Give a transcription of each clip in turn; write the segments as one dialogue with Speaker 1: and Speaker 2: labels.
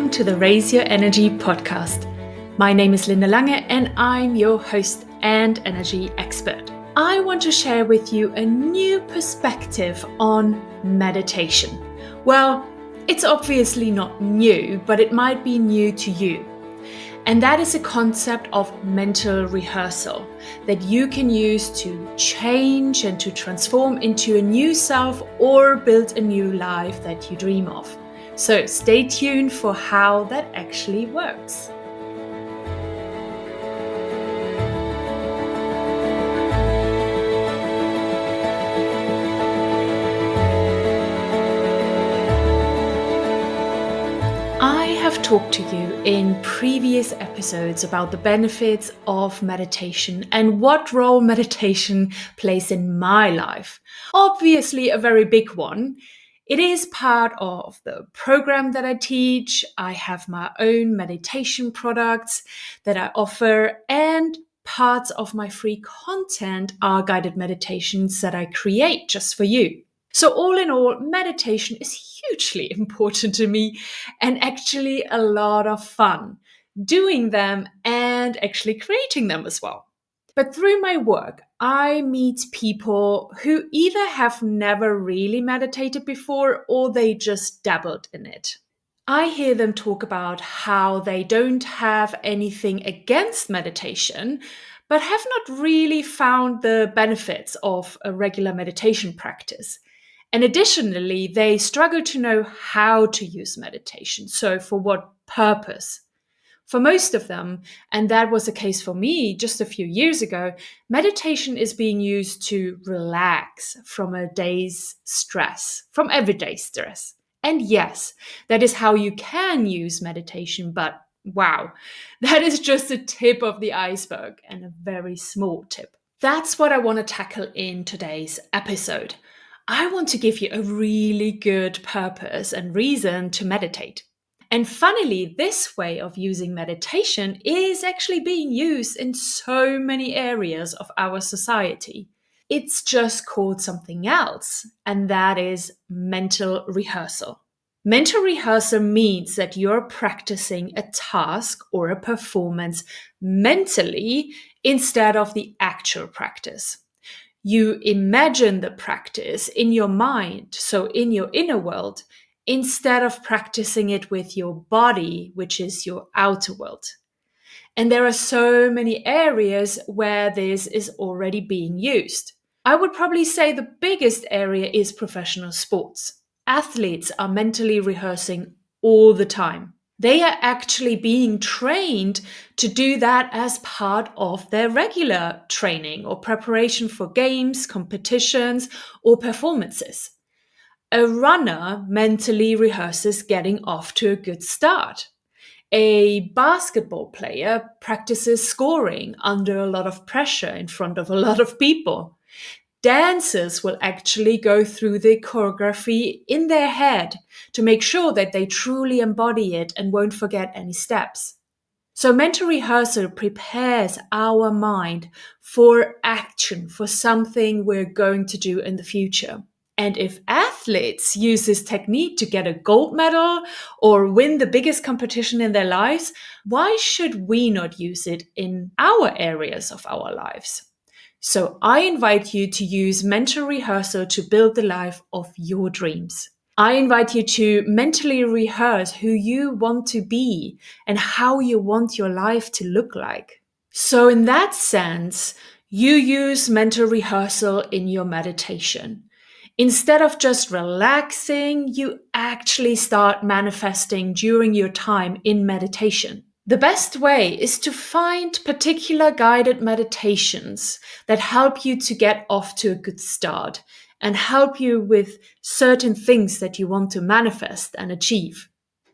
Speaker 1: Welcome to the Raise Your Energy podcast. My name is Linda Lange and I'm your host and energy expert. I want to share with you a new perspective on meditation. Well, it's obviously not new, but it might be new to you. And that is a concept of mental rehearsal that you can use to change and to transform into a new self or build a new life that you dream of. So stay tuned for how that actually works. I have talked to you in previous episodes about the benefits of meditation and what role meditation plays in my life. Obviously, a very big one. It is part of the program that I teach. I have my own meditation products that I offer, and parts of my free content are guided meditations that I create just for you. So all in all, meditation is hugely important to me and actually a lot of fun doing them and actually creating them as well. But through my work, I meet people who either have never really meditated before or they just dabbled in it. I hear them talk about how they don't have anything against meditation, but have not really found the benefits of a regular meditation practice. And additionally, they struggle to know how to use meditation. So for what purpose? For most of them, and that was the case for me just a few years ago, meditation is being used to relax from a day's stress, from everyday stress. And yes, that is how you can use meditation, but wow, that is just the tip of the iceberg and a very small tip. That's what I want to tackle in today's episode. I want to give you a really good purpose and reason to meditate. And funnily, this way of using meditation is actually being used in so many areas of our society. It's just called something else, and that is mental rehearsal. Mental rehearsal means that you're practicing a task or a performance mentally instead of the actual practice. You imagine the practice in your mind, so in your inner world, instead of practicing it with your body, which is your outer world. And there are so many areas where this is already being used. I would probably say the biggest area is professional sports. Athletes are mentally rehearsing all the time. They are actually being trained to do that as part of their regular training or preparation for games, competitions, or performances. A runner mentally rehearses getting off to a good start. A basketball player practices scoring under a lot of pressure in front of a lot of people. Dancers will actually go through the choreography in their head to make sure that they truly embody it and won't forget any steps. So mental rehearsal prepares our mind for action, for something we're going to do in the future. And if athletes use this technique to get a gold medal or win the biggest competition in their lives, why should we not use it in our areas of our lives? So I invite you to use mental rehearsal to build the life of your dreams. I invite you to mentally rehearse who you want to be and how you want your life to look like. So in that sense, you use mental rehearsal in your meditation. Instead of just relaxing, you actually start manifesting during your time in meditation. The best way is to find particular guided meditations that help you to get off to a good start and help you with certain things that you want to manifest and achieve.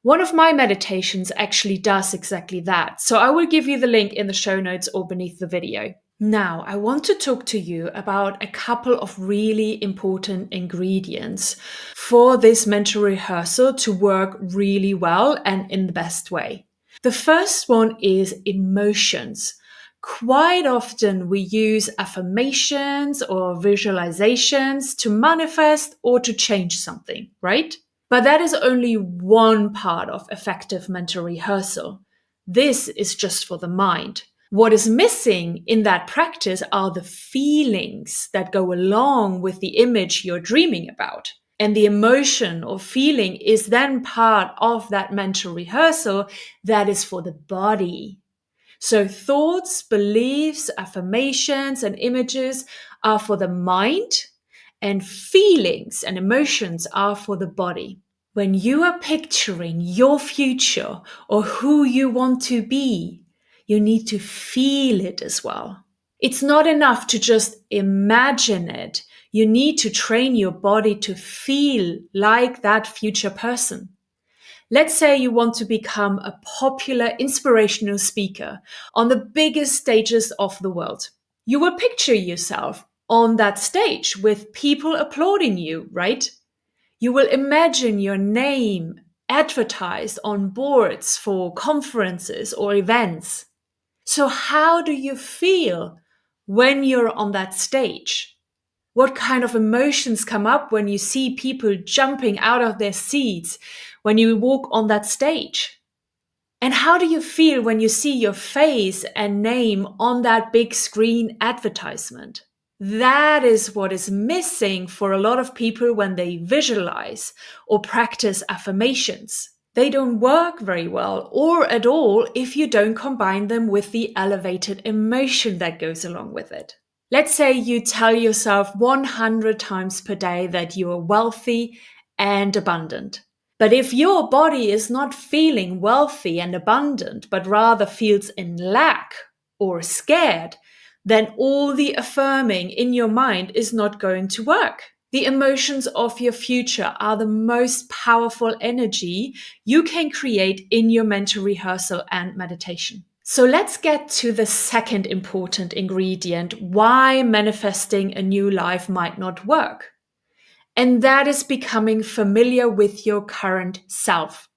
Speaker 1: One of my meditations actually does exactly that, so I will give you the link in the show notes or beneath the video. Now, I want to talk to you about a couple of really important ingredients for this mental rehearsal to work really well and in the best way. The first one is emotions. Quite often we use affirmations or visualizations to manifest or to change something, right? But that is only one part of effective mental rehearsal. This is just for the mind. What is missing in that practice are the feelings that go along with the image you're dreaming about. And the emotion or feeling is then part of that mental rehearsal that is for the body. So thoughts, beliefs, affirmations, and images are for the mind, and feelings and emotions are for the body. When you are picturing your future or who you want to be, you need to feel it as well. It's not enough to just imagine it. You need to train your body to feel like that future person. Let's say you want to become a popular inspirational speaker on the biggest stages of the world. You will picture yourself on that stage with people applauding you, right? You will imagine your name advertised on boards for conferences or events. So how do you feel when you're on that stage? What kind of emotions come up when you see people jumping out of their seats when you walk on that stage? And how do you feel when you see your face and name on that big screen advertisement? That is what is missing for a lot of people when they visualize or practice affirmations. They don't work very well or at all if you don't combine them with the elevated emotion that goes along with it. Let's say you tell yourself 100 times per day that you are wealthy and abundant. But if your body is not feeling wealthy and abundant, but rather feels in lack or scared, then all the affirming in your mind is not going to work. The emotions of your future are the most powerful energy you can create in your mental rehearsal and meditation. So let's get to the second important ingredient, why manifesting a new life might not work. And that is becoming familiar with your current self,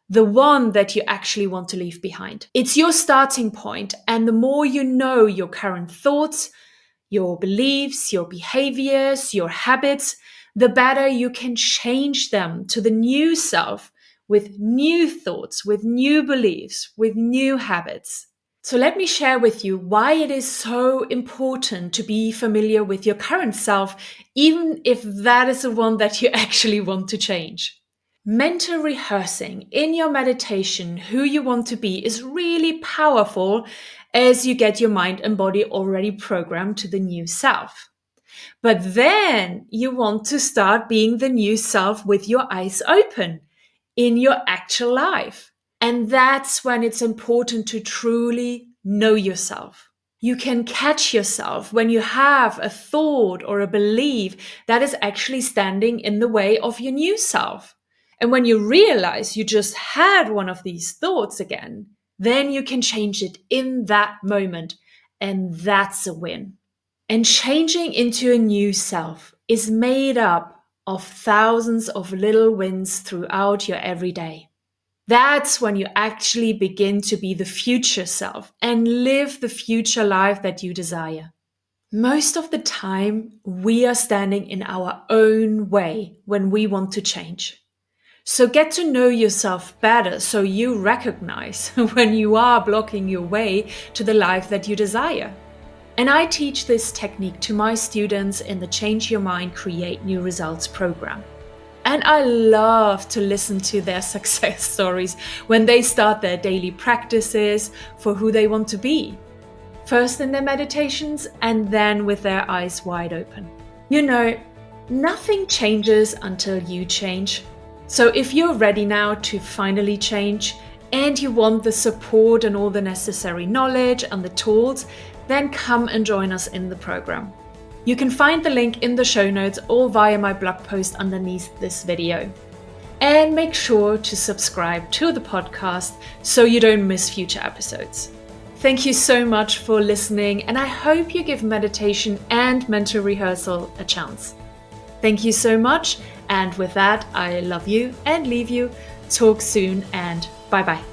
Speaker 1: the one that you actually want to leave behind. It's your starting point, and the more you know your current thoughts, your beliefs, your behaviors, your habits, the better you can change them to the new self with new thoughts, with new beliefs, with new habits. So let me share with you why it is so important to be familiar with your current self, even if that is the one that you actually want to change. Mental rehearsing in your meditation who you want to be is really powerful as you get your mind and body already programmed to the new self. But then you want to start being the new self with your eyes open in your actual life. And that's when it's important to truly know yourself. You can catch yourself when you have a thought or a belief that is actually standing in the way of your new self. And when you realize you just had one of these thoughts again, then you can change it in that moment. And that's a win. And changing into a new self is made up of thousands of little wins throughout your everyday. That's when you actually begin to be the future self and live the future life that you desire. Most of the time, we are standing in our own way when we want to change. So get to know yourself better so you recognize when you are blocking your way to the life that you desire. And I teach this technique to my students in the Change Your Mind, Create New Results program. And I love to listen to their success stories when they start their daily practices for who they want to be. First in their meditations and then with their eyes wide open. You know, nothing changes until you change. So if you're ready now to finally change and you want the support and all the necessary knowledge and the tools, then come and join us in the program. You can find the link in the show notes or via my blog post underneath this video. And make sure to subscribe to the podcast so you don't miss future episodes. Thank you so much for listening, and I hope you give meditation and mental rehearsal a chance. Thank you so much, and with that, I love you and leave you. Talk soon, and bye-bye.